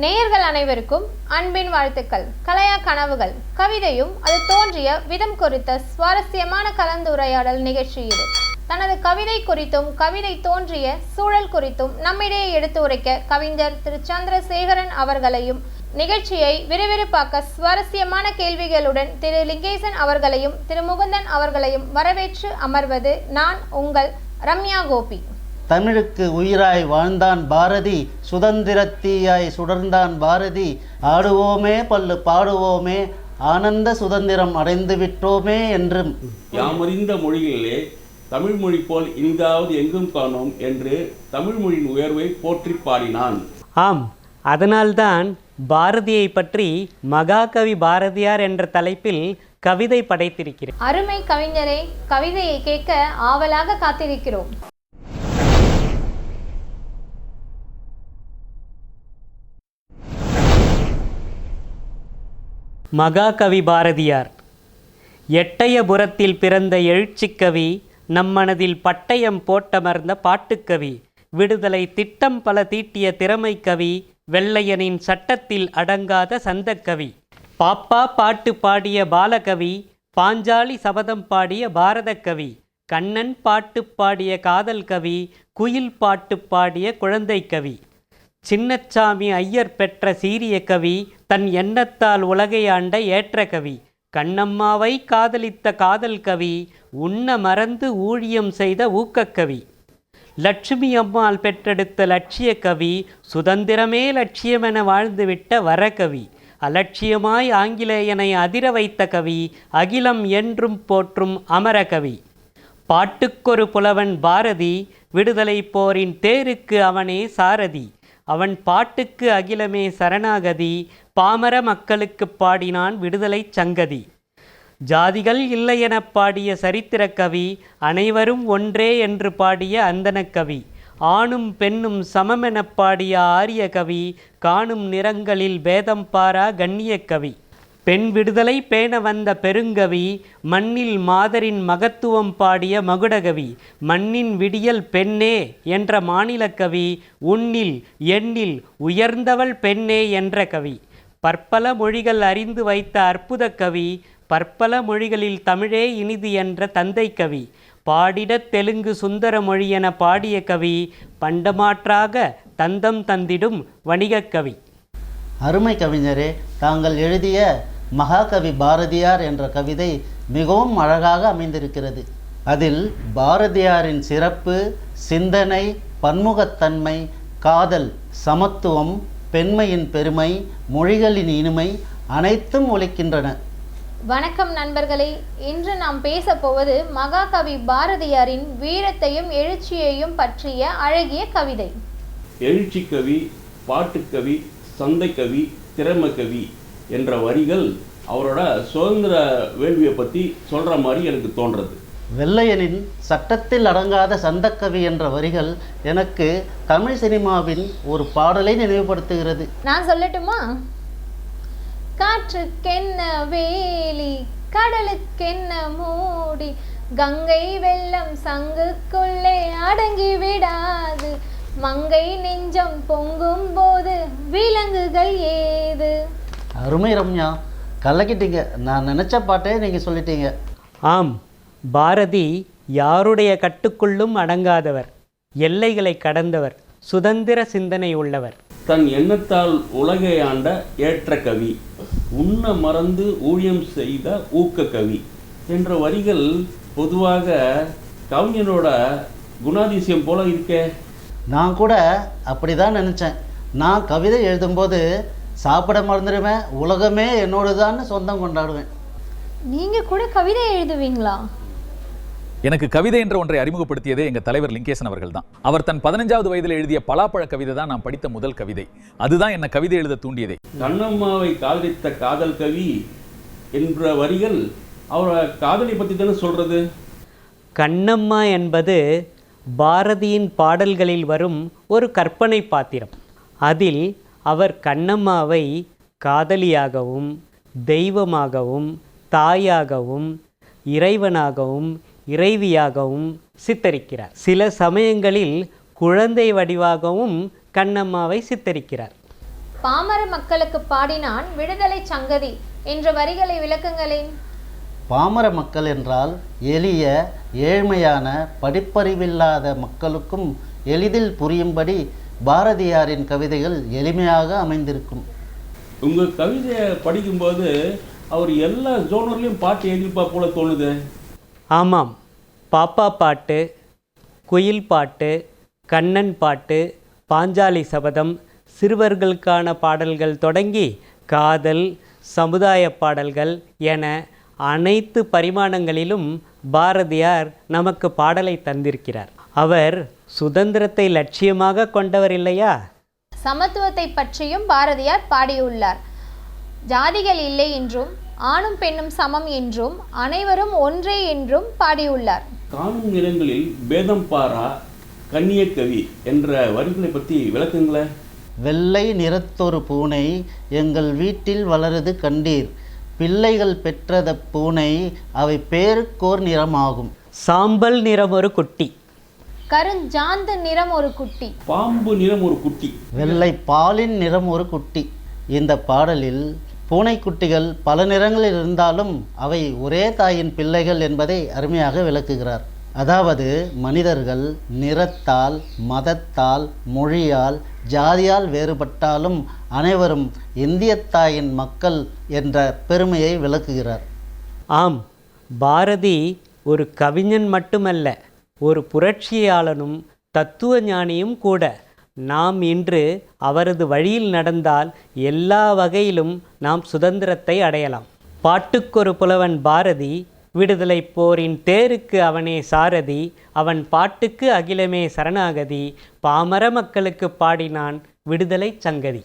நேயர்கள் அனைவருக்கும் அன்பின் வாழ்த்துக்கள். கலையா கனவுகள் கவிதையும் அது தோன்றிய விதம் குறித்த சுவாரஸ்யமான கலந்துரையாடல் நிகழ்ச்சி இது. தனது கவிதை குறித்தும் கவிதை தோன்றிய சூழல் குறித்தும் நம்மிடையே எடுத்து உரைக்க கவிஞர் திரு சந்திரசேகரன் அவர்களையும், நிகழ்ச்சியை விறுவிறுப்பாக்க சுவாரஸ்யமான கேள்விகளுடன் திரு லிங்கேசன் அவர்களையும் திரு முகுந்தன் அவர்களையும் வரவேற்று அமர்வது நான் உங்கள் ரம்யா கோபி. தமிழுக்கு உயிராய் வாழ்ந்தான் பாரதி, சுதந்திரத்தீயாய் சுடர்ந்தான் பாரதி. ஆடுவோமே பல்லு பாடுவோமே, ஆனந்த சுதந்திரம் அடைந்து விட்டோமே என்றும் யாமறிந்த மொழிகளிலே தமிழ் மொழி போல் இனிதாவது எங்கும் காணோம் என்று தமிழ் மொழியின் உயர்வை போற்றி பாடினான். ஆம், அதனால்தான் பாரதியை பற்றி மகாகவி பாரதியார் என்ற தலைப்பில் கவிதை படைத்திருக்கிறேன். அருமை கவிஞரே, கவிதையை கேட்க ஆவலாக காத்திருக்கிறோம். மகாகவி பாரதியார் எட்டயபுரத்தில் பிறந்த எழுச்சிக்கவி, நம்மனதில் பட்டயம் போட்டமர்ந்த பாட்டுக்கவி, விடுதலை திட்டம் பல தீட்டிய திறமை கவி, வெள்ளையனின் சட்டத்தில் அடங்காத சந்தக்கவி, பாப்பா பாட்டு பாடிய பாலகவி, பாஞ்சாலி சபதம் பாடிய பாரதக்கவி, கண்ணன் பாட்டு பாடிய காதல் கவி, குயில் பாட்டு பாடிய குழந்தை கவி, சின்னச்சாமி ஐயர் பெற்ற சீரிய கவி, தன் எண்ணத்தால் உலகை ஆண்ட ஏற்ற கவி, கண்ணம்மாவை காதலித்த காதல் கவி, உண்ண மறந்து ஊழியம் செய்த ஊக்கக்கவி, லட்சுமி அம்மாள் பெற்றெடுத்த லட்சிய கவி, சுதந்திரமே லட்சியமென வாழ்ந்துவிட்ட வரகவி, அலட்சியமாய் ஆங்கிலேயனை அதிர வைத்த கவி, அகிலம் என்றும் போற்றும் அமரகவி, பாட்டுக்கொரு புலவன் பாரதி, விடுதலை போரின் தேருக்கு அவனே சாரதி, அவன் பாட்டுக்கு அகிலமே சரணாகதி, பாமர மக்களுக்கு பாடினான் விடுதலை சங்கதி, ஜாதிகள் இல்லையெனப் பாடிய சரித்திர கவி, அனைவரும் ஒன்றே என்று பாடிய அந்தனக்கவி, ஆணும் பெண்ணும் சமமெனப் பாடிய ஆரிய கவி, காணும் நிறங்களில் பேதம் பாரா கண்ணிய கவி, பெண் விடுதலை பேண வந்த பெருங்கவி, மண்ணில் மாதரின் மகத்துவம் பாடிய மகுடகவி, மண்ணின் விடியல் பெண்ணே என்ற மாநிலக்கவி, உன்னில் எண்ணில் உயர்ந்தவள் பெண்ணே என்ற கவி, பற்பல மொழிகள் அறிந்து வைத்த அற்புத கவி, பற்பல மொழிகளில் தமிழே இனிது என்ற தந்தை கவி, பாடிடத் தெலுங்கு சுந்தர மொழி என பாடிய கவி, பண்டமாற்றாக தந்தம் தந்திடும் வணிகக் கவி. அருமை கவிஞரே, தாங்கள் எழுதிய மகாகவி பாரதியார் என்ற கவிதை மிகவும் அழகாக அமைந்திருக்கிறது. அதில் பாரதியாரின் சிறப்பு, சிந்தனை, பன்முகத்தன்மை, காதல், சமத்துவம், பெண்மையின் பெருமை, மொழிகளின் இனிமை அனைத்தும் ஒலிக்கின்றன. வணக்கம் நண்பர்களே, இன்று நாம் பேச போவது மகாகவி பாரதியாரின் வீரத்தையும் எழுச்சியையும் பற்றிய அழகிய கவிதை. எழுச்சி கவி, பாட்டுக்கவி, சந்தைக்கவி, திறமக்கவி என்ற வரிகள் அவரோட சுதந்திர வேள்வியை பற்றி சொல்கிற மாதிரி எனக்கு தோன்றது. வெள்ளையனின் சட்டத்தில் அடங்காத சந்தக்கவி என்ற வரிகள் எனக்கு தமிழ் சினிமாவின் ஒரு பாடலை நினைவுபடுத்துகிறது. நான் சொல்லட்டுமா? காற்றுக்கென்ன வேலி, கடலுக்கென்ன மூடி, கங்கை வெள்ளம் சங்குக்குள்ளே அடங்கி விடாது, மங்கை நெஞ்சம் பொங்கும் போது விலங்குகள் ஏது. அருமை ரம்யா, கலக்கிட்டீங்க. நான் நினச்ச பாட்டே நீங்கள் சொல்லிட்டீங்க. ஆம், பாரதி யாருடைய கட்டுக்குள்ளும் அடங்காதவர், எல்லைகளை கடந்தவர், சுதந்திர சிந்தனை உள்ளவர், தன் எண்ணத்தால் உலகை ஆண்ட ஏற்ற கவி, உண்ண மறந்து ஊழியம் செய்த ஊக்க கவி என்ற வரிகள் பொதுவாக கவிஞனோட குணாதிசயம் போல இருக்கே. நான் கூட அப்படி தான் நினச்சேன். நான் கவிதை எழுதும்போது சாப்பிட மறந்துடுவேன், உலகமே என்னோடு தான் சொந்தம் கொண்டாடுவேன். நீங்கள் கூட கவிதை எழுதுவீங்களா? எனக்கு கவிதை என்ற ஒன்றை அறிமுகப்படுத்தியதே எங்கள் தலைவர் லிங்கேசன் அவர்கள் தான். அவர் தன் 15வது வயதில் எழுதிய பலாப்பழ கவிதை தான் நான் படித்த முதல் கவிதை. அதுதான் என்னை கவிதை எழுத தூண்டியதே. கண்ணம்மாவை காதலித்த காதல் கவி என்ற வரிகள் அவரோட காதலை பற்றி தானே சொல்கிறது. கண்ணம்மா என்பது பாரதியின் பாடல்களில் வரும் ஒரு கற்பனை பாத்திரம். அதில் அவர் கண்ணம்மாவை காதலியாகவும், தெய்வமாகவும், தாயாகவும், இறைவனாகவும், இறைவியாகவும் சித்தரிக்கிறார். சில சமயங்களில் குழந்தை வடிவாகவும் கண்ணம்மாவை சித்தரிக்கிறார். பாமர மக்களுக்கு பாடினான் விடுதலை சங்கதி என்ற வரிகளை விளக்குங்களேன். பாமர மக்கள் என்றால் எளிய ஏழ்மையான படிப்பறிவில்லாத மக்களுக்கும் எளிதில் புரியும்படி பாரதியாரின் கவிதைகள் எளிமையாக அமைந்திருக்கும். உங்கள் கவிதையை படிக்கும்போது அவர் எல்லா ஜோனர்லேயும் பாட்டு எழுதிப்பா போல தோணுது. ஆமாம், பாப்பா பாட்டு, குயில் பாட்டு, கண்ணன் பாட்டு, பாஞ்சாலி சபதம், சிறுவர்களுக்கான பாடல்கள் தொடங்கி காதல், சமுதாய பாடல்கள் என அனைத்து பரிமாணங்களிலும் பாரதியார் நமக்கு பாடலை தந்திருக்கிறார். அவர் சுதந்திரத்தை லட்சியமாக கொண்டவர் இல்லையா? சமத்துவத்தை பற்றியும் பாரதியார் பாடியுள்ளார். ஜாதிகள் இல்லை என்றும் ஆணும் பெண்ணும் சமம் என்றும் அனைவரும் ஒன்றே என்றும் பாடியுள்ளார். காணும் நிலங்களில் பேதம் பாரா கண்ணிய கவி என்ற வரிகளை பற்றி விளக்குங்களேன். வெள்ளை நிறத்தொரு பூனை எங்கள் வீட்டில் வளருது கண்டீர், பிள்ளைகள் பெற்றத பூனை அவை பேருக்கோர் நிறமாகும். சாம்பல் நிறம் ஒரு குட்டி, கருஞ்சாந்து நிறம் ஒரு குட்டி, பாம்பு நிறம் ஒரு குட்டி, வெள்ளை பாலின் நிறம் ஒரு குட்டி. இந்த பாடலில் பூனைக்குட்டிகள் பல நிறங்களில் இருந்தாலும் அவை ஒரே தாயின் பிள்ளைகள் என்பதை அருமையாக விளக்குகிறார். அதாவது மனிதர்கள் நிறத்தால், மதத்தால், மொழியால், ஜாதியால் வேறுபட்டாலும் அனைவரும் இந்திய தாயின் மக்கள் என்ற பெருமையை விளக்குகிறார். ஆம், பாரதி ஒரு கவிஞன் மட்டுமல்ல, ஒரு புரட்சியாளனும் தத்துவ ஞானியும் கூட. நாம் இன்று அவரது வழியில் நடந்தால் எல்லா வகையிலும் நாம் சுதந்திரத்தை அடையலாம். பாட்டுக்கொரு புலவன் பாரதி, விடுதலை போரின் தேருக்கு அவனே சாரதி, அவன் பாட்டுக்கு அகிலமே சரணாகதி, பாமர மக்களுக்கு பாடினான் விடுதலை சங்கதி.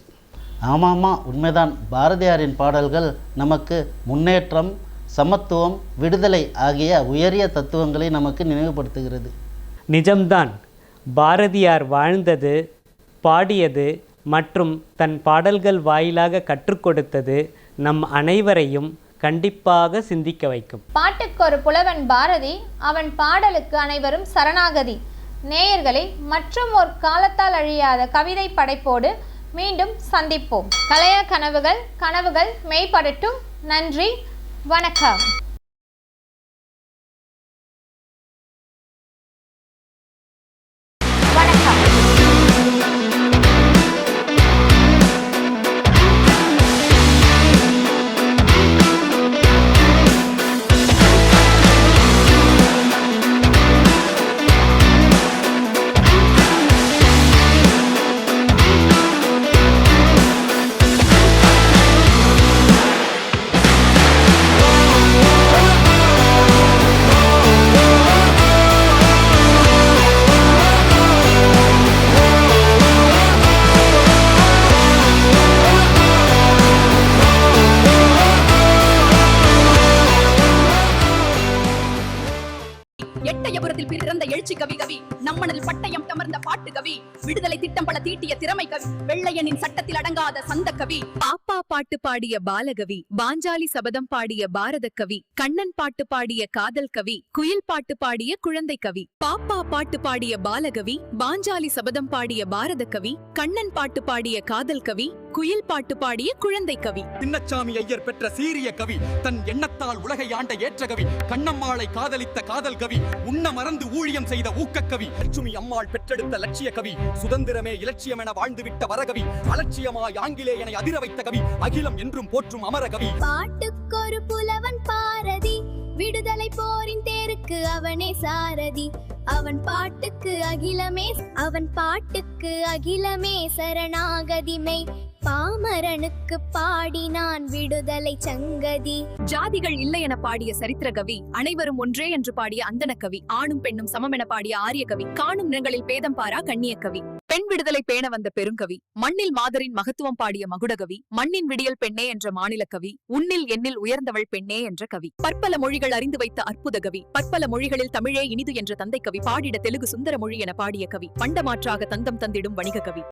ஆமாமா, உண்மைதான். பாரதியாரின் பாடல்கள் நமக்கு முன்னேற்றம், சமத்துவம், விடுதலை ஆகிய உயரிய தத்துவங்களை நமக்கு நினைவுபடுத்துகிறது. நிஜம்தான். பாரதியார் வாழ்ந்தது, பாடியது மற்றும் தன் பாடல்கள் வாயிலாக கற்றுக் கொடுத்தது நம் அனைவரையும் கண்டிப்பாக சிந்திக்க வைக்கும். பாட்டுக்கொரு புலவன் பாரதி, அவன் பாடலுக்கு அனைவரும் சரணாகதி. நேயர்களை மற்றும் ஒரு காலத்தால் அழியாத கவிதை படைப்போடு மீண்டும் சந்திப்போம். கலையா கனவுகள் மெய்ப்படட்டும். நன்றி, வணக்கம். எட்டயபுரத்தில் பிறந்த எழுச்சி கவி நம்மனதில் பட்டயம் தமர்ந்த பாட்டு கவி, விடுதலை திட்டம் பல தீட்டிய திறமை கவி, வெள்ளையனின் சட்டத்தில் அடங்காத சந்த கவி, பாப்பா பாட்டு பாடிய பாலகவி, பாஞ்சாலி சபதம் பாடிய பாரத கவி, கண்ணன் பாட்டு பாடிய காதல் கவி, குயில் பாட்டு பாடிய குழந்தை கவி. பாப்பா பாட்டு பாடிய பாலகவி, பாஞ்சாலி சபதம் பாடிய பாரத கவி, கண்ணன் பாட்டு பாடிய காதல் கவி, குயில் பாட்டு பாடிய குழந்தை கவி. சின்னச்சாமி ஐயர் பெற்ற சீரிய கவி, தன் எண்ணத்தால் உலகை ஆண்ட ஏற்ற கவி, கண்ணம்மாளை காதலித்த காதல் கவி, உண்ண மறந்து ஊழியம் செய்த ஊக்க கவி, லட்சுமி அம்மாள் பெற்றெடுத்த லட்சிய கவி, சுதந்திரமே இலட்சியம் என வாழ்ந்துவிட்ட வரகவி, அலட்சியமாய் ஆங்கிலேயனை அதிர வைத்த கவி, அகிலம் என்றும் போற்றும் அமர கவி. பாட்டுக்கொரு புலவன் பாரதி, விடுதலை போரின் தேருக்கு அவனே சாரதி, அவன் பாட்டுக்கு அகிலமே சரணாகதிமை, பாமரனுக்கு பாடினான் விடுதலை சங்கதி. ஜாதிகள் இல்லை என பாடிய சரித்திர கவி, அனைவரும் ஒன்றே என்று பாடிய அந்தன கவி, ஆணும் பெண்ணும் சமம் என பாடிய ஆரிய கவி, காணும் நிறங்களில் பேதம் பாரா கண்ணிய கவி, பெண் விடுதலை பேண வந்த பெருங்கவி, மண்ணில் மாதரின் மகத்துவம் பாடிய மகுடகவி, மண்ணின் விடியல் பெண்ணே என்ற மாநில கவி, உன்னில் எண்ணில் உயர்ந்தவள் பெண்ணே என்ற கவி, பற்பல மொழிகள் அறிந்து வைத்த அற்புத கவி, பற்பல மொழிகளில் தமிழே இனிது என்ற தந்தை கவி, பாடிட தெலுங்கு சுந்தர மொழி என பாடிய கவி, பண்டமாற்றாக தந்தம் தந்திடும் வணிக கவி.